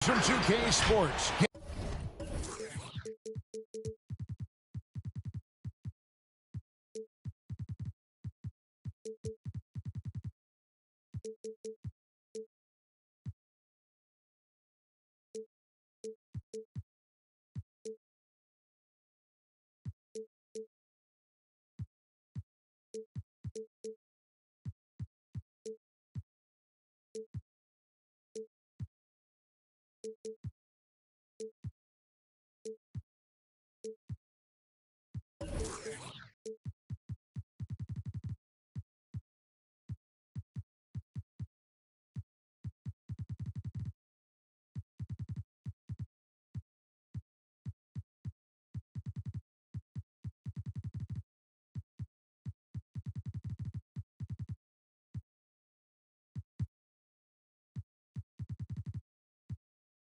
From 2K Sports.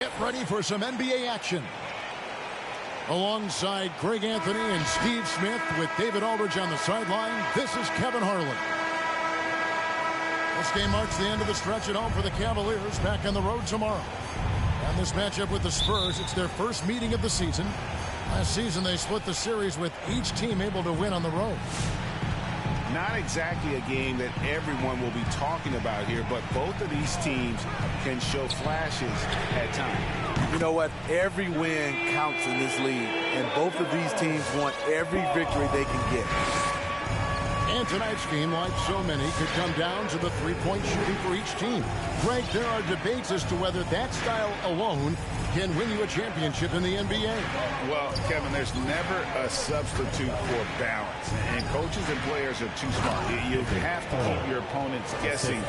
Get ready for some NBA action. Alongside Greg Anthony and Steve Smith with David Aldridge on the sideline, this is Kevin Harlan. This game marks the end of the stretch at home for the Cavaliers, back on the road tomorrow. And this matchup with the Spurs, it's their first meeting of the season. Last season, they split the series with each team able to win on the road. Not exactly a game that everyone will be talking about here, but both of these teams can show flashes at times. You know what? Every win counts in this league, and both of these teams want every victory they can get. And tonight's game, like so many, could come down to the three-point shooting for each team. Greg, there are debates as to whether that style alone can win you a championship in the NBA. Well, Kevin, there's never a substitute for balance, and coaches and players are too smart. You have to keep your opponents guessing,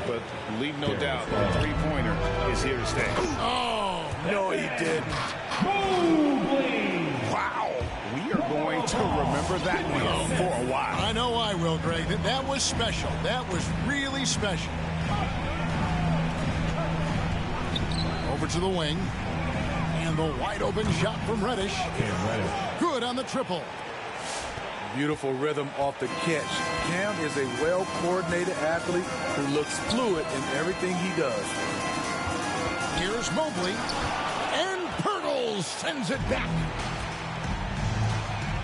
but leave no doubt the three-pointer is here to stay. Oh, no, he didn't. Wow. We are going to remember that one for a while. I know I will, Greg. That was special. That was really special. Over to the wing. And the wide-open shot from Reddish. Good on the triple. Beautiful rhythm off the catch. Cam is a well-coordinated athlete who looks fluid in everything he does. Here's Mobley. And Pirtle sends it back.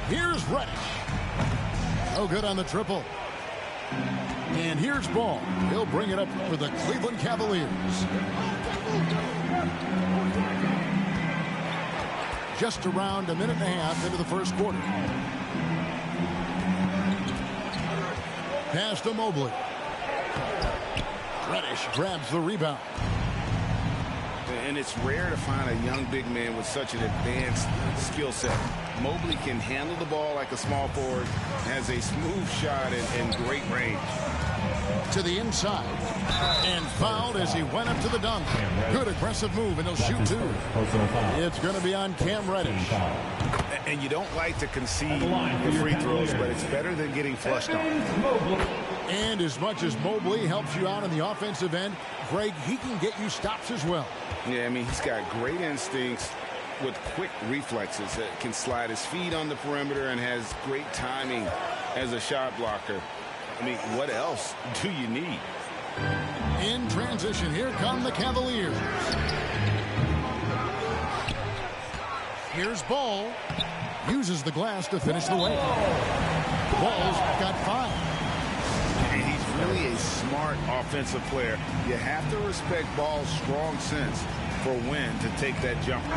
Here's Reddish. Oh, good on the triple. And here's Ball. He'll bring it up for the Cleveland Cavaliers. Just around a minute and a half into the first quarter. Pass to Mobley. Reddish grabs the rebound. And it's rare to find a young big man with such an advanced skill set. Mobley can handle the ball like a small forward, has a smooth shot and great range. To the inside. And fouled as he went up to the dunk. Good aggressive move, and he'll shoot two. It's going to be on Cam Reddish. And you don't like to concede the free throws, but it's better than getting flushed on. And as much as Mobley helps you out on the offensive end, Greg, he can get you stops as well. Yeah, I mean, he's got great instincts with quick reflexes. Can slide his feet on the perimeter and has great timing as a shot blocker. I mean, what else do you need? In transition, here come the Cavaliers. Here's Ball. Uses the glass to finish the way. Ball's got 5. And he's really a smart offensive player. You have to respect Ball's strong sense for when to take that jumper.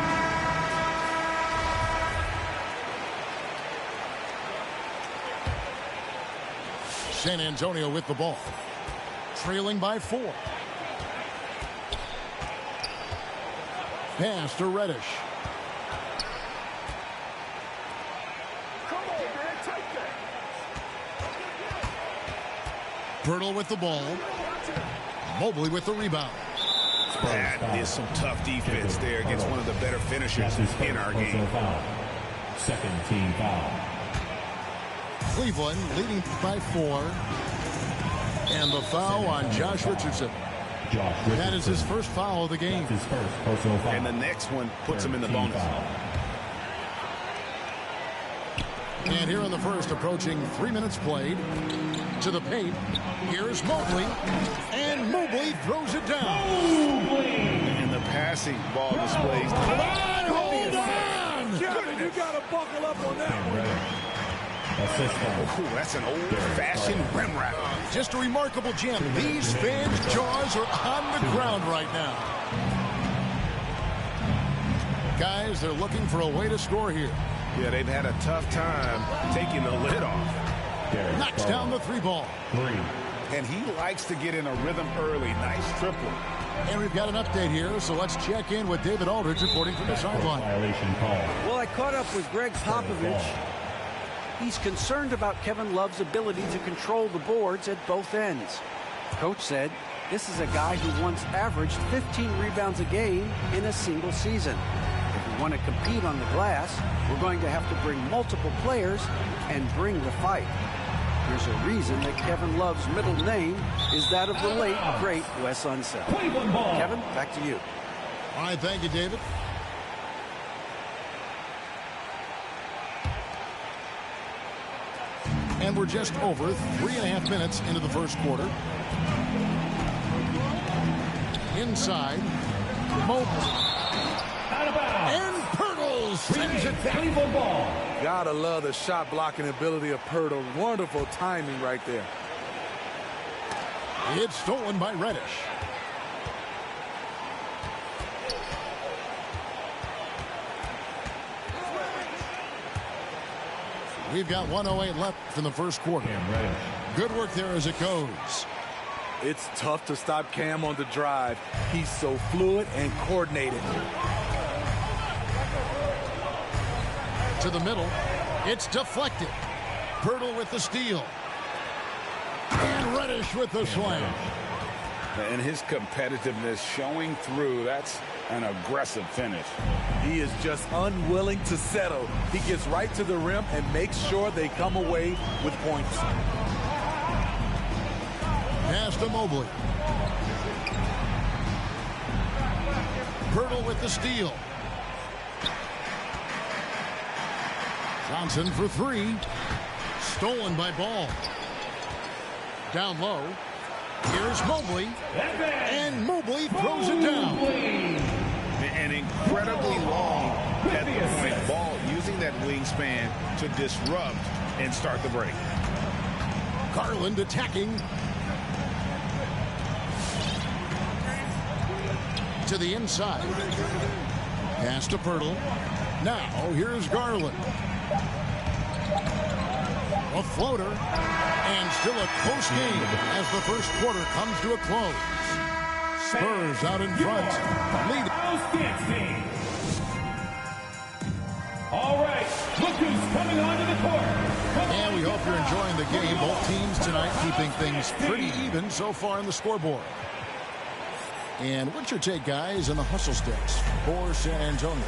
San Antonio with the ball. Trailing by 4. Pass to Reddish. Pirtle with the ball. Mobley with the rebound. That is some tough defense there against one of the better finishers in our game. Second team foul. Cleveland leading by 4. And the foul on Josh Richardson. That is his first foul of the game. His first personal foul. And the next one puts him in the bonus. And here in the first, approaching 3 minutes played. To the paint. Here's Mobley. And Mobley throws it down. And the passing ball displays. Hold on! Kevin, you got to buckle up on that one. Ooh, that's an old-fashioned rim wrap. Just a remarkable gem. These fans' jaws are on the ground right now. Guys, they're looking for a way to score here. Yeah, they've had a tough time taking the lid off. Knocks down the 3-ball. And he likes to get in a rhythm early. Nice triple. And we've got an update here, so let's check in with David Aldridge reporting from the sideline. Well, I caught up with Greg Popovich. He's concerned about Kevin Love's ability to control the boards at both ends. Coach said this is a guy who once averaged 15 rebounds a game in a single season. If we want to compete on the glass, we're going to have to bring multiple players and bring the fight. There's a reason that Kevin Love's middle name is that of the late, great Wes Unseld. Kevin, back to you. All right, thank you, David. And we're just over 3.5 minutes into the first quarter. Inside, Mobley. And Pirtle sends it back. Gotta love the shot blocking ability of Pirtle. Wonderful timing right there. It's stolen by Reddish. We've got 1:08 left in the first quarter. Good work there as it goes. It's tough to stop Cam on the drive. He's so fluid and coordinated. To the middle. It's deflected. Pirtle with the steal. And Reddish with the slam. And his competitiveness showing through. That's an aggressive finish. He is just unwilling to settle. He gets right to the rim and makes sure they come away with points. Pass to Mobley. Pirtle with the steal. Johnson for 3. Stolen by Ball. Down low. Here's Mobley. And Mobley throws it down. And incredibly long at the point. Ball using that wingspan to disrupt and start the break. Garland attacking. To the inside. Pass to Pirtle. Now here's Garland. A floater. And still a close game as the first quarter comes to a close. Spurs out in front. Lead. All right, look who's coming onto the court. And we hope you're enjoying the game. Both teams tonight keeping things pretty even so far on the scoreboard. And what's your take, guys, on the hustle sticks for San Antonio?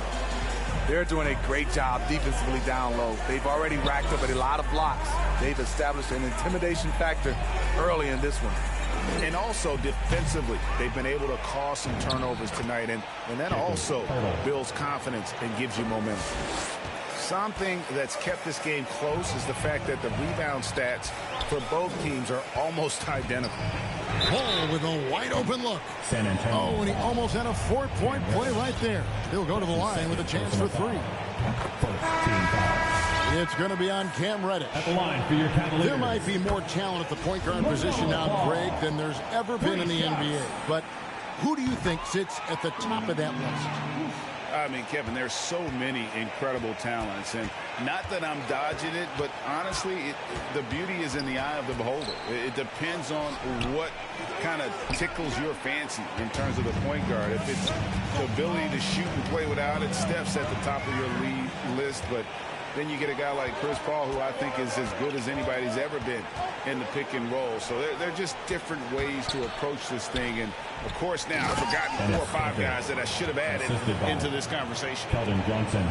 They're doing a great job defensively down low. They've already racked up a lot of blocks. They've established an intimidation factor early in this one. And also defensively, they've been able to cause some turnovers tonight. And that also builds confidence and gives you momentum. Something that's kept this game close is the fact that the rebound stats for both teams are almost identical. Ball with a wide open look. San Antonio. Oh, and he almost had a 4-point play right there. He'll go to the line with a chance for 3. It's going to be on Cam Reddish. At the line for your Cavaliers. There might be more talent at the point guard position now, Greg, than there's ever been in the NBA. But who do you think sits at the top of that list? I mean, Kevin, there's so many incredible talents, and not that I'm dodging it, but honestly, the beauty is in the eye of the beholder. It depends on what kind of tickles your fancy in terms of the point guard. If it's the ability to shoot and play without it, Steph's at the top of your lead list, but then you get a guy like Chris Paul, who I think is as good as anybody's ever been in the pick and roll. So they're just different ways to approach this thing. And, of course, now I've forgotten 4 or 5 guys that I should have added into this conversation.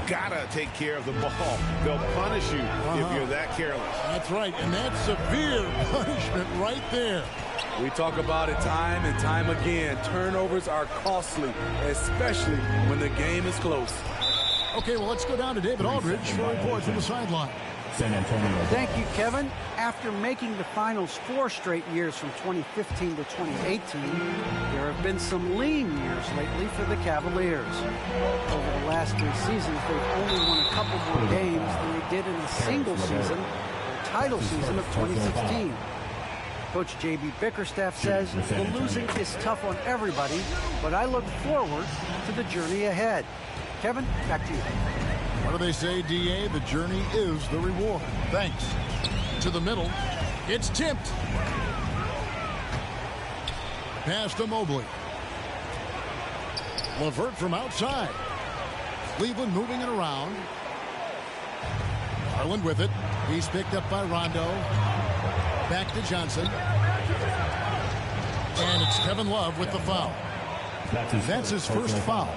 Gotta take care of the ball. They'll punish you if you're that careless. That's right, and that's severe punishment right there. We talk about it time and time again. Turnovers are costly, especially when the game is close. Okay, well, let's go down to David Aldridge for a report from the sideline. San Antonio. Thank you, Kevin. After making the finals 4 straight years from 2015 to 2018, there have been some lean years lately for the Cavaliers. Over the last 3 seasons, they've only won a couple more games than they did in a single season, their title season of 2016. Coach J.B. Bickerstaff says the losing is tough on everybody, but I look forward to the journey ahead. Kevin, back to you. What do they say, D.A.? The journey is the reward. Thanks. To the middle. It's tipped. Pass to Mobley. LeVert from outside. Cleveland moving it around. Garland with it. He's picked up by Rondo. Back to Johnson. And it's Kevin Love with the foul. That's his first foul.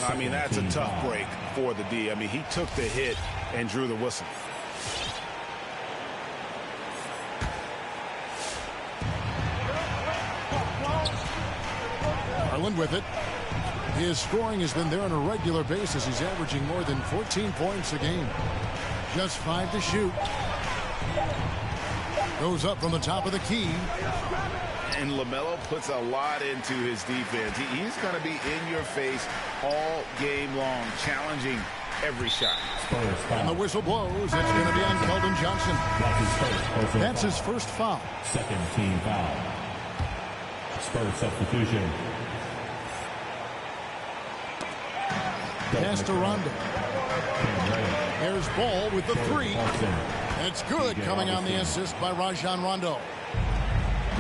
I mean, that's a tough break for the D. I mean, he took the hit and drew the whistle. Garland with it. His scoring has been there on a regular basis. He's averaging more than 14 points a game. Just 5 to shoot. Goes up from the top of the key. And LaMelo puts a lot into his defense. He's going to be in your face all game long, challenging every shot. And the whistle blows. It's going to be on Keldon Johnson. That's his first foul. Second team foul. Spurs substitution. Pass to Rondo. There's Ball with the 3. It's good, coming on the assist by Rajon Rondo.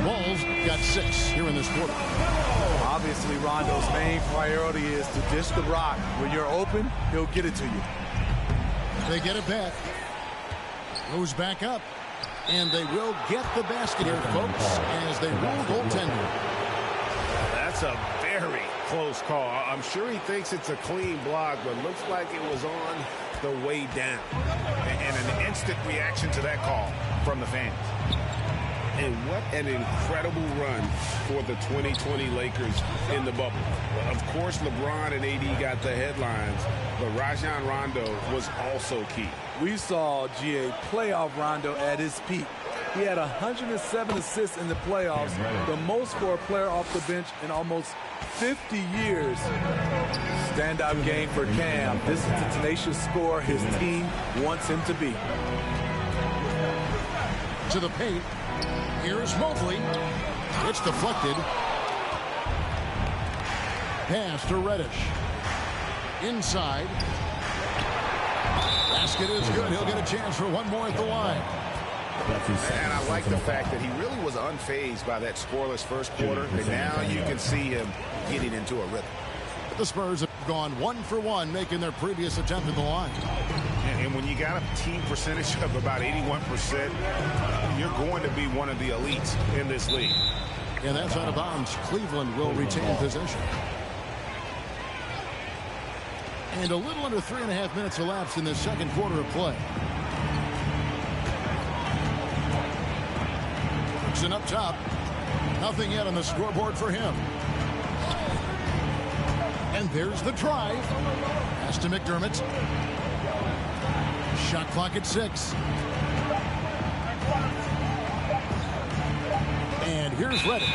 Ball's got 6 here in this quarter. Obviously, Rondo's main priority is to dish the rock. When you're open, he'll get it to you. They get it back. Goes back up. And they will get the basket here, folks, as they rule goaltender. That's a very close call. I'm sure he thinks it's a clean block, but looks like it was on the way down. And an instant reaction to that call from the fans. And what an incredible run for the 2020 Lakers in the bubble. Of course, LeBron and AD got the headlines, but Rajon Rondo was also key. We saw GA playoff Rondo at his peak. He had 107 assists in the playoffs, the most for a player off the bench in almost 50 years. Standout game for Cam. This is the tenacious scorer his team wants him to be. To the paint. Here's Mobley. It's deflected. Pass to Reddish. Inside. Basket is good. He'll get a chance for one more at the line. And I like the fact that he really was unfazed by that scoreless first quarter. And now you can see him getting into a rhythm. The Spurs have gone 1 for 1, making their previous attempt at the line. And when you got a team percentage of about 81%, you're going to be one of the elites in this league. And that's out of bounds. Cleveland will retain possession. And a little under 3.5 minutes elapsed in the second quarter of play. And up top, nothing yet on the scoreboard for him. And there's the drive. Pass to McDermott. Shot clock at 6. And here's Reddish.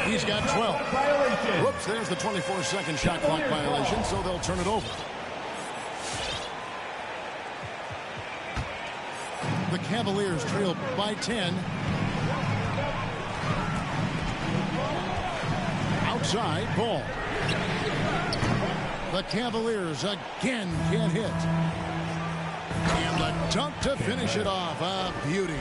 He's got 12. Whoops, there's the 24-second shot clock violation, so they'll turn it over. The Cavaliers trail by 10. Outside, Ball. The Cavaliers again can't hit. And the dunk to finish it off. A beauty.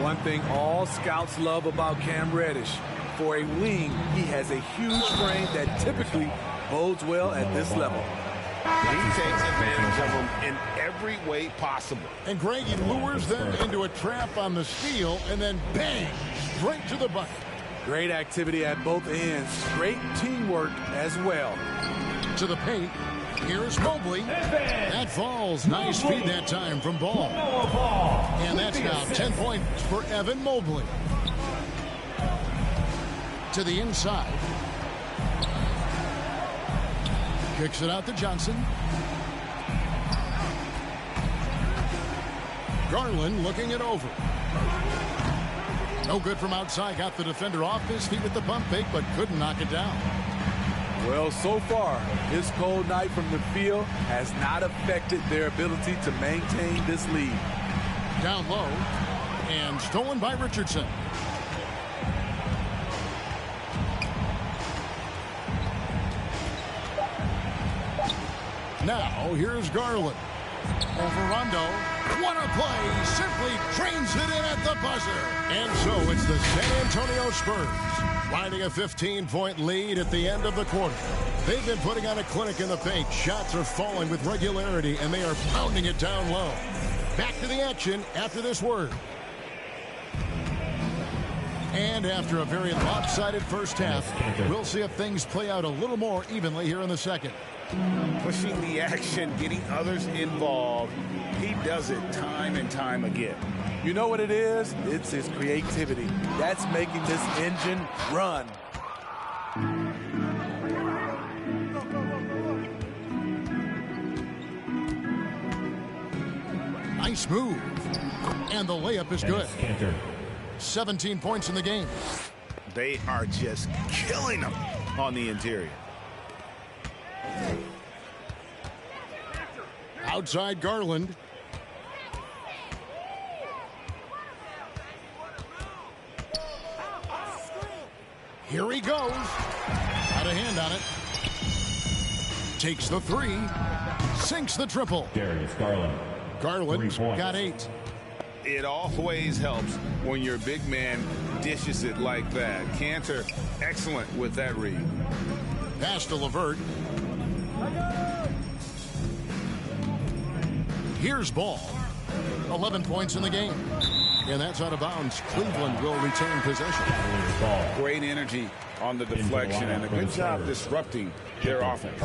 One thing all scouts love about Cam Reddish. For a wing, he has a huge frame that typically bodes well at this level. He takes advantage of them in every way possible. And Greg, he lures them into a trap on the steal, and then bang, straight to the bucket. Great activity at both ends. Great teamwork as well. To the paint. Here's Mobley. That falls. Nice feed that time from Ball. And that's now 10 points for Evan Mobley. To the inside. Kicks it out to Johnson. Garland looking it over. No good from outside. Got the defender off his feet with the bump fake, but couldn't knock it down. Well, so far, his cold night from the field has not affected their ability to maintain this lead. Down low, and stolen by Richardson. Now, here's Garland. Over Rondo. What a play. Simply trains it in at the buzzer. And so it's the San Antonio Spurs riding a 15-point lead at the end of the quarter. They've been putting on a clinic in the paint. Shots are falling with regularity, and they are pounding it down low. Back to the action after this word. And after a very lopsided first half, we'll see if things play out a little more evenly here in the second. Pushing the action, getting others involved. He does it time and time again. You know what it is? It's his creativity. That's making this engine run. Nice move. And the layup is good. 17 points in the game. They are just killing them on the interior. Outside Garland. Here he goes. Got a hand on it. Takes the three. Sinks the triple. Darius Garland. Garland's got 8. It always helps when your big man dishes it like that. Cantor, excellent with that read. Pass to LeVert. Here's Ball. 11 points in the game. And that's out of bounds. Cleveland will retain possession. Great energy on the deflection and a good job disrupting their offense.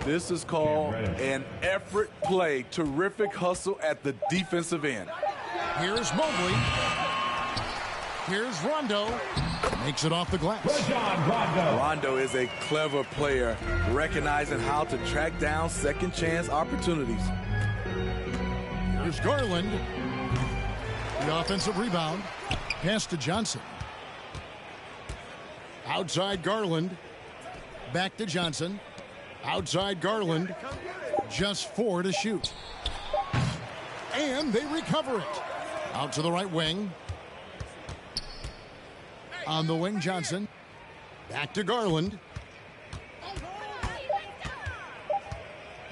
This is called an effort play. Terrific hustle at the defensive end. Here's Mobley. Here's Rondo. Makes it off the glass. Rondo is a clever player, recognizing how to track down second chance opportunities. Here's Garland. The offensive rebound. Pass to Johnson. Outside Garland. Back to Johnson. Outside Garland. Just 4 to shoot. And they recover it. Out to the right wing. On the wing, Johnson. Back to Garland.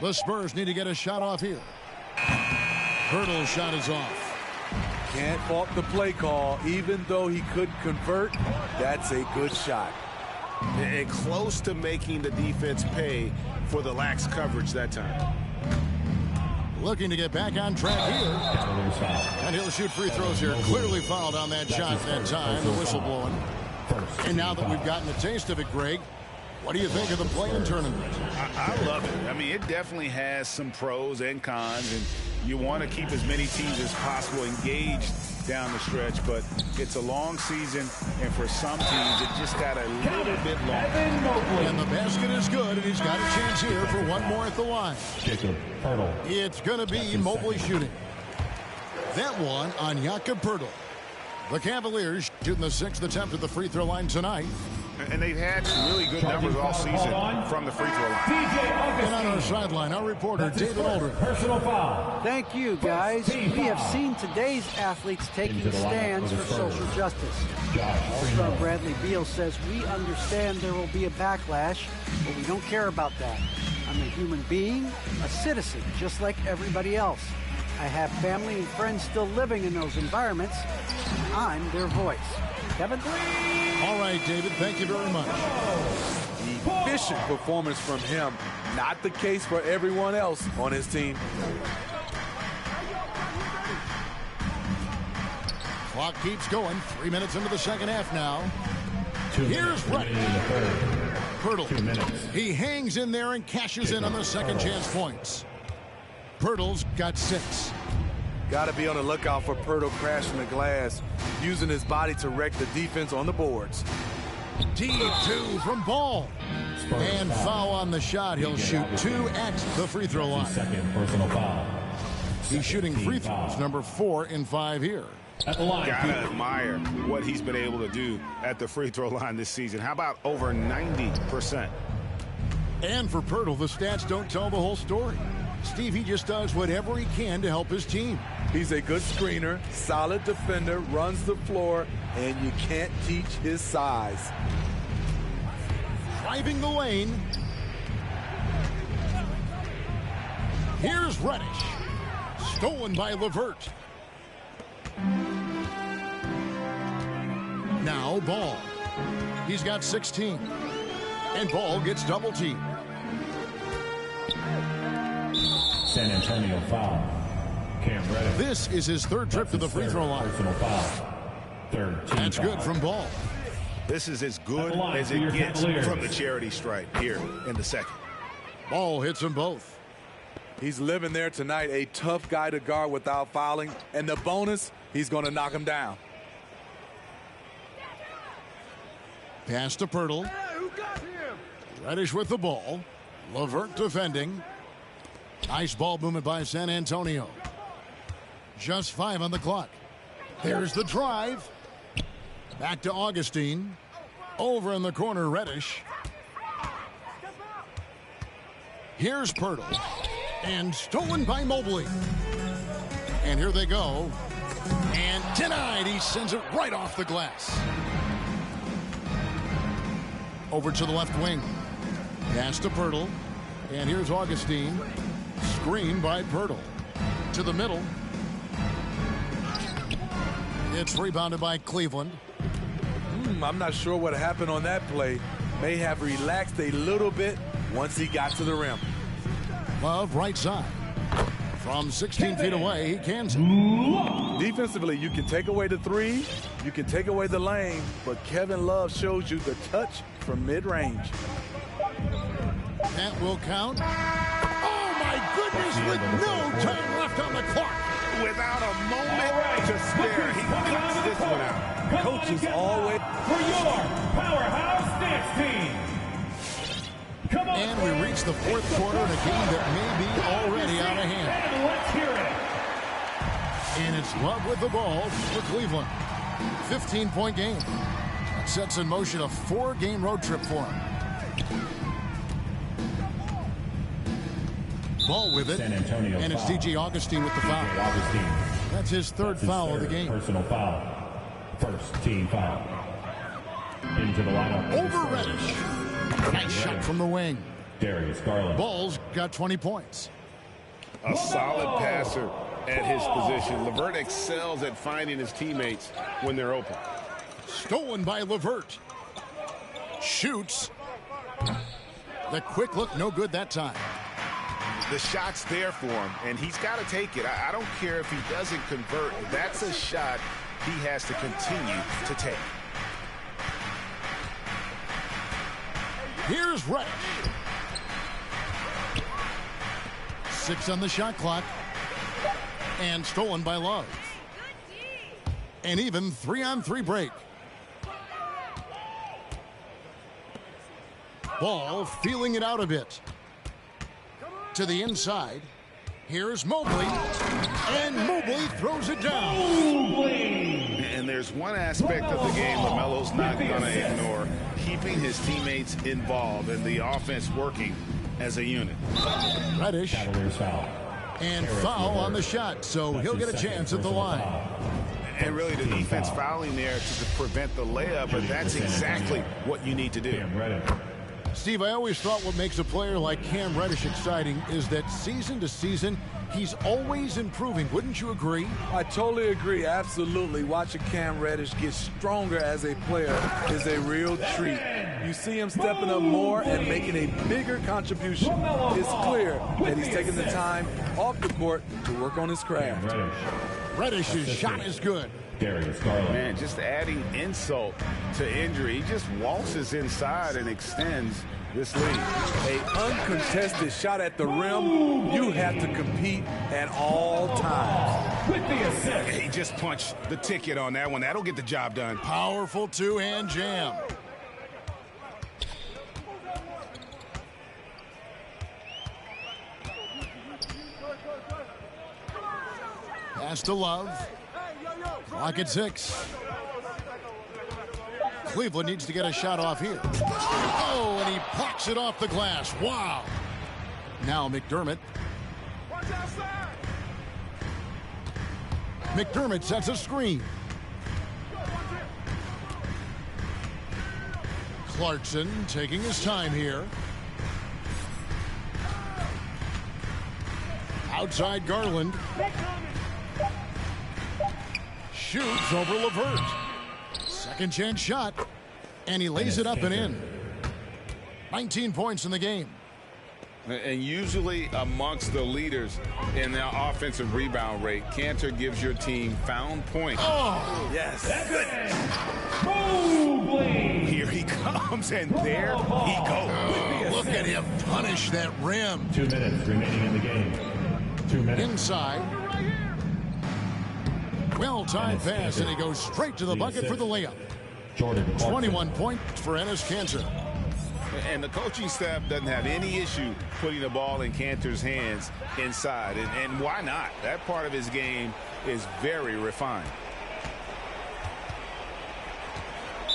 The Spurs need to get a shot off here. Hurdle's shot is off. Can't fault the play call. Even though he couldn't convert, that's a good shot. And close to making the defense pay for the lax coverage that time. Looking to get back on track here. And he'll shoot free throws here. Clearly fouled on that shot that time. The whistle blowing. And now that we've gotten a taste of it, Greg, what do you think of the play-in tournament? I love it. I mean, it definitely has some pros and cons, and you want to keep as many teams as possible engaged down the stretch, but it's a long season, and for some teams, it just got a little bit longer. And the basket is good, and he's got a chance here for one more at the line. It's going to be Mobley shooting. That one on Jakob Poeltl. The Cavaliers shooting the 6th attempt at the free throw line tonight. And they've had some really good numbers all season from the free throw line. And on our sideline, our reporter, David Aldridge. Personal foul. Thank you, guys. We have seen today's athletes taking stands for social justice. All-Star Bradley Beal says, we understand there will be a backlash, but we don't care about that. I'm a human being, a citizen, just like everybody else. I have family and friends still living in those environments. I'm their voice. Kevin? All right, David, thank you very much. Efficient performance from him. Not the case for everyone else on his team. Clock keeps going. 3 minutes into the second half now. Here's Reddick. Poeltl. He hangs in there and cashes in on the second chance points. Poeltl's got 6. Got to be on the lookout for Poeltl crashing the glass, using his body to wreck the defense on the boards. Deep 2 from Ball. And foul on the shot. He'll shoot 2 at the free throw line. Second personal foul. He's shooting free throws, number 4 in 5 here. At the line. Gotta admire what he's been able to do at the free throw line this season. How about over 90%? And for Pirtle, the stats don't tell the whole story. Steve, he just does whatever he can to help his team. He's a good screener, solid defender, runs the floor, and you can't teach his size. Driving the lane. Here's Reddish. Stolen by LeVert. Now Ball. He's got 16. And Ball gets double teamed. San Antonio foul. Cam Reddish. This is his 3rd trip to the free throw line. Personal foul. 3rd team That's good foul. from Ball. This is as good as it gets from the charity stripe here in the 2nd. Ball hits them both. He's living there tonight, a tough guy to guard without fouling. And the bonus, he's going to knock him down. Pass to Pirtle. Reddish with the ball. LeVert defending. Nice ball movement by San Antonio. Just 5 on the clock. There's the drive. Back to Augustine. Over in the corner, Reddish. Here's Pirtle. And stolen by Mobley. And here they go. And denied. He sends it right off the glass. Over to the left wing. Pass to Pirtle. And here's Augustine. Screen by Pirtle. To the middle. It's rebounded by Cleveland. I'm not sure what happened on that play. May have relaxed a little bit once he got to the rim. Love right side. From 16 feet away, he cans it. Defensively, you can take away the 3, you can take away the lane, but Kevin Love shows you the touch from mid-range. That will count. Oh, my goodness, with no time left on the clock. Without a moment to spare, he cuts this one out. Coaches always... For your powerhouse dance team. Come on, And we reach the 4th quarter in a game that may be already out of hand. and let's hear it. And it's Love with the ball for Cleveland. 15-point game. That sets in motion a 4-game road trip for him. Ball with it. San Antonio and it's foul. DJ Augustine with the foul. Augustine. That's his 3rd That's his foul of the 3rd game. Personal foul. 1st team foul. Into the lineup. Over Reddish. Nice shot from the wing. Darius Garland. Ball's got 20 points. A solid passer at his position. LeVert excels at finding his teammates when they're open. Stolen by LeVert. Shoots. The quick look, no good that time. The shot's there for him, and he's got to take it. I don't care if he doesn't convert. That's a shot he has to continue to take. Here's Reddish. 6 on the shot clock. And stolen by Love. An even 3-on-3 break. Ball feeling it out a bit. To the inside. Here's Mobley. And Mobley throws it down. And there's one aspect of the game LaMelo's not going to ignore. Keeping his teammates involved and the offense working as a unit. Reddish. Cavaliers foul. And foul on the shot, so he'll get a chance at the line. And really the defense fouling there to prevent the layup, but that's exactly what you need to do. Cam Reddish. Steve, I always thought what makes a player like Cam Reddish exciting is that season to season, he's always improving. Wouldn't you agree? I totally agree. Absolutely. Watching Cam Reddish get stronger as a player is a real treat. You see him stepping up more and making a bigger contribution. It's clear that he's taking the time off the court to work on his craft. Reddish. Reddish's shot is good. Darius Garland. Man, just adding insult to injury. He just waltzes inside and extends this lead. A uncontested shot at the rim, you have to compete at all times. With the assist. He just punched the ticket on that one. That'll get the job done. Powerful two-hand jam. Pass to Love. Clock at 6. Cleveland needs to get a shot off here. Oh, and he plucks it off the glass. Wow. Now McDermott. McDermott sets a screen. Clarkson taking his time here. Outside Garland. Shoots over LeVert. Second chance shot. And he lays it up and in. 19 points in the game. And usually amongst the leaders in their offensive rebound rate, Cantor gives your team found points. Oh, yes. Here he comes, and there he goes. Oh, look at him punish that rim. 2 minutes remaining in the game. 2 minutes. Inside. Well-timed pass, and he goes straight to the bucket for the layup. 21 points for Enes Kanter. And the coaching staff doesn't have any issue putting the ball in Cantor's hands inside. And why not? That part of his game is very refined.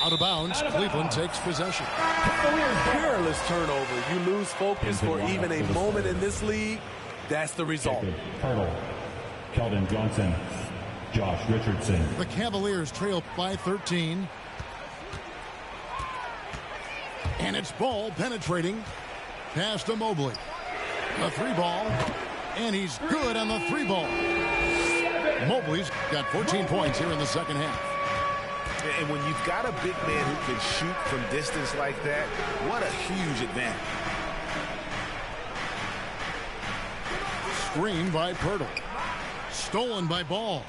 Out of bounds, Cleveland takes possession. Careless turnover. You lose focus for even a moment in this league. That's the result. Hurdle. Keldon Johnson. Josh Richardson. The Cavaliers trail by 13. And it's Ball penetrating. Pass to Mobley. The 3-ball. And he's good on the 3-ball. Mobley's got 14 points here in the second half. And when you've got a big man who can shoot from distance like that, what a huge advantage. Screen by Pirtle. Stolen by Ball.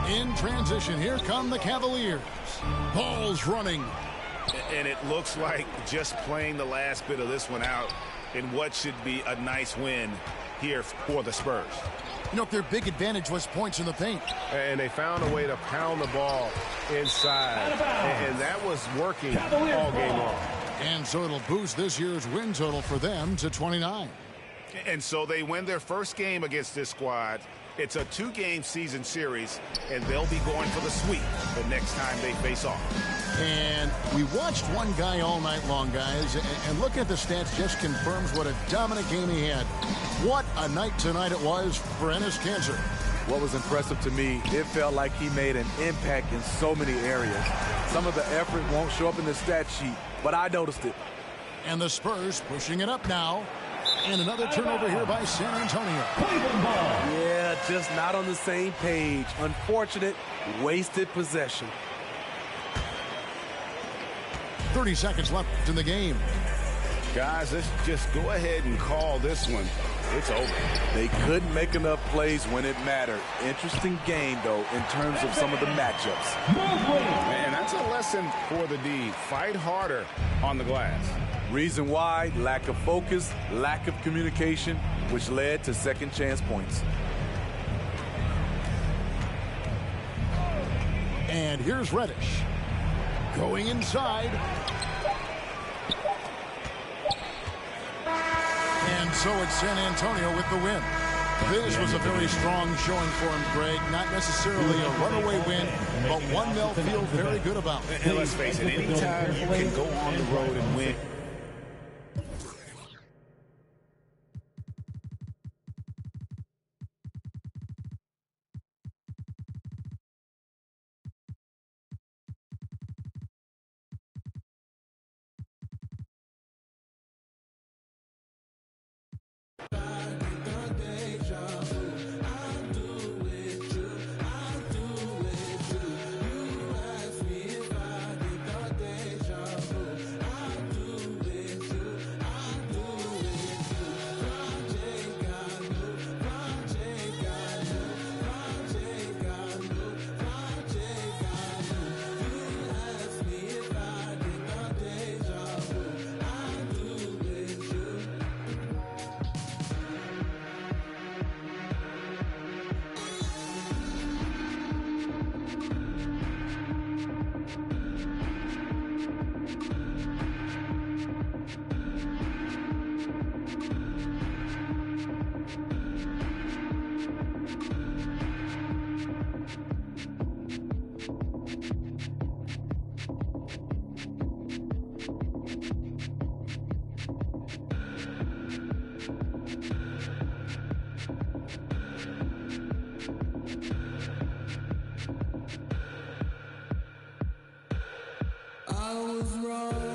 In transition, here come the Cavaliers. Ball's running. And it looks like just playing the last bit of this one out in what should be a nice win here for the Spurs. You know, their big advantage was points in the paint. And they found a way to pound the ball inside. And that was working all game long. And so it'll boost this year's win total for them to 29. And so they win their first game against this squad. It's a 2-game season series, and they'll be going for the sweep the next time they face off. And we watched one guy all night long, guys, and look at the stats just confirms what a dominant game he had. What a night tonight it was for Enes Kanter. What was impressive to me, it felt like he made an impact in so many areas. Some of the effort won't show up in the stat sheet, but I noticed it. And the Spurs pushing it up now. And another turnover here by San Antonio. Yeah, just not on the same page. Unfortunate, wasted possession. 30 seconds left in the game. Guys, let's just go ahead and call this one. It's over. They couldn't make enough plays when it mattered. Interesting game, though, in terms of some of the matchups. And that's a lesson for the D. Fight harder on the glass. Reason why, lack of focus, lack of communication, which led to second chance points. And here's Reddish. Going inside. And so it's San Antonio with the win. This was a very strong showing for him, Greg. Not necessarily a runaway win, but one they'll feel very good about. And let's face it, anytime you can go on the road and win. I was wrong.